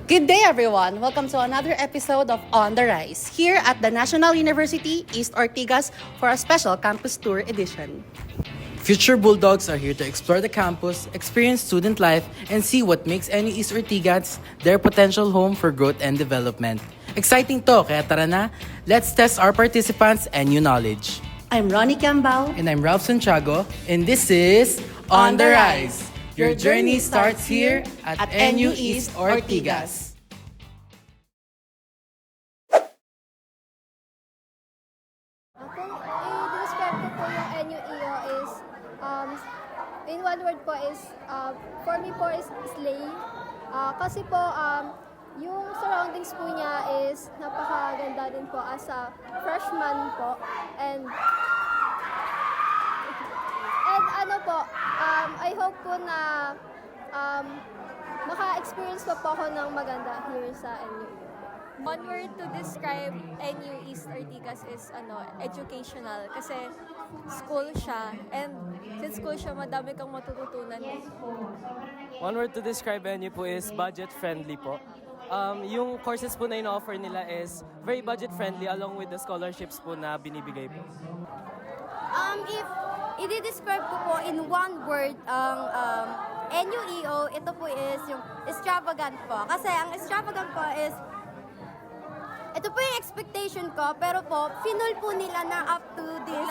Good day, everyone. Welcome to another episode of On the Rise here at the National University East Ortigas for a special campus tour edition. Future Bulldogs are here to explore the campus, experience student life, and see what makes NU East Ortigas their potential home for growth and development. Exciting to, kaya tara na, let's test our participants and new knowledge. I'm Ronnie Cambao. And I'm Ralph Santiago, and this is On the Rise. Your journey starts here at NU East Ortigas. Kung i-describe ko po yung NUEO is, in one word po is, for me po is slay. Kasi po, yung surroundings po niya is napakaganda din po as a freshman po. And ano po, I hope po na maka-experience po ako ng maganda here sa NUEO. One word to describe NU East Ortigas is educational kasi school siya, and since school siya, madami kang matututunan. One word to describe NU po is budget-friendly po. Yung courses po na ino-offer nila is very budget-friendly along with the scholarships po na binibigay po. If i-describe ko po in one word ang NUEO, ito po is yung extravagant po. Kasi ang extravagant po is ito po yung expectation ko, pero po, finol po nila na up to this.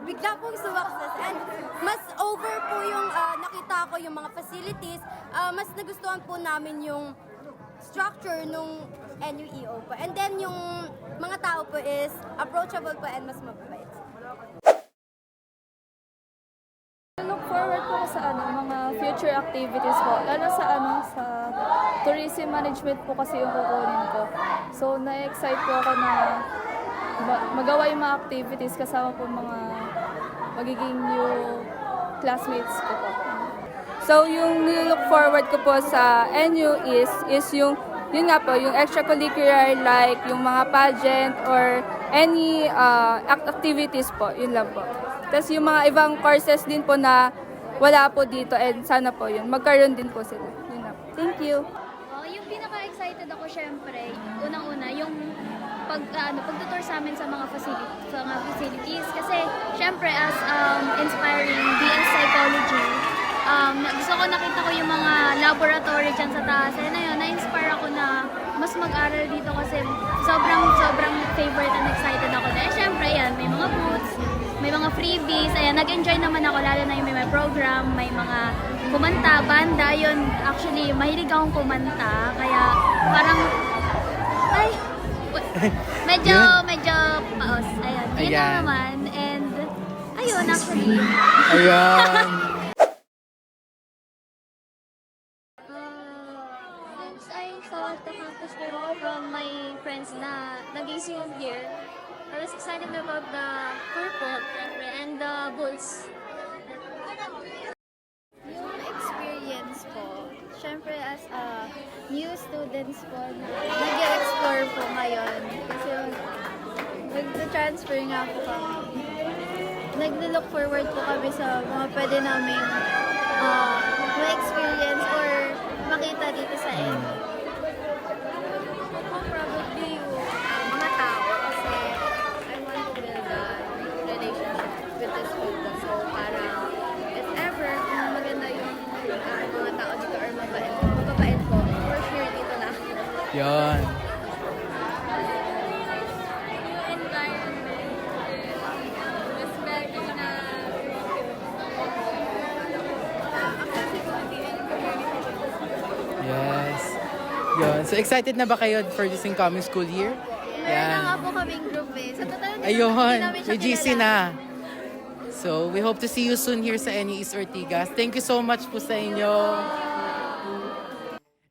Bigla pong sumakses. And mas over po yung nakita ko yung mga facilities. Mas nagustuhan po namin yung structure nung NUEO po. And then yung mga tao po is approachable po and mas mababait. Look forward po ako sa mga future activities po, lalo sa sa tourism management po kasi yung kukunin ko. So na-excite po ako na magawa yung mga activities kasama po mga magiging new classmates ko po. So yung nilook forward ko po sa NU is yung yun nga po, yung extracurricular like yung mga pageant or any activities po, yun lang po. Tapos yung mga ibang courses din po na wala po dito and sana po yun, magkaroon din po sila. Yun lang. Thank you. Yung pinaka-excited ako syempre, unang-una, yung pagtutour sa amin sa mga facilities. Kasi syempre as inspiring BS Psychology, gusto ko nakita ko yung mga laboratory dyan sa taas. And ayun, na-inspire ako na mas mag-aral dito kasi sobrang favorite and excited ako. Dahil syempre yan, may mga booths, may mga freebies. Ayan, nag-enjoy naman ako lalo na yung may program, may mga kumanta, banda. Yun, actually, mahilig akong kumanta. Kaya parang, medyo paos. Ayan, yun lang naman. And, ayun, actually. Ayan. Since I saw the campus tour from my friends na nag-assume here, I was excited about the purple and the bulls. Yung experience po, syempre as a new students po, nag-explore po ngayon. Kasi nag-transfer nga po kami. Nag-look forward po kami sa mga pwede namin ma-experience or makita dito sa end. Probably yung mga tao kasi I want to build a relationship with this school. So parang if ever kung maganda yung mga tao dito or mababait po, for sure dito na. Yan. Yung environment, respect na Yes. Yun. So excited na ba kayo for this incoming school year? Meron na nga po kaming group eh. Sa total, Ayun, namin siya may GC kilala. na. So, we hope to see you soon here sa NU East Ortigas. Thank you so much po sa inyo.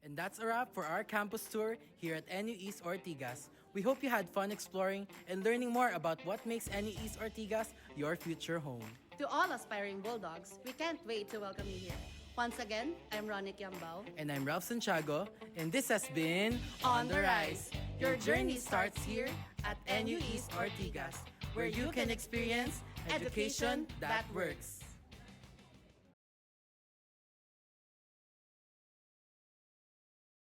And that's a wrap for our campus tour here at NU East Ortigas. We hope you had fun exploring and learning more about what makes NU East Ortigas your future home. To all aspiring Bulldogs, we can't wait to welcome you here. Once again, I'm Ronnie Cambao. And I'm Ralph Santiago, and this has been On the Rise. Your journey starts here at NU East Ortigas, where you can experience education that works.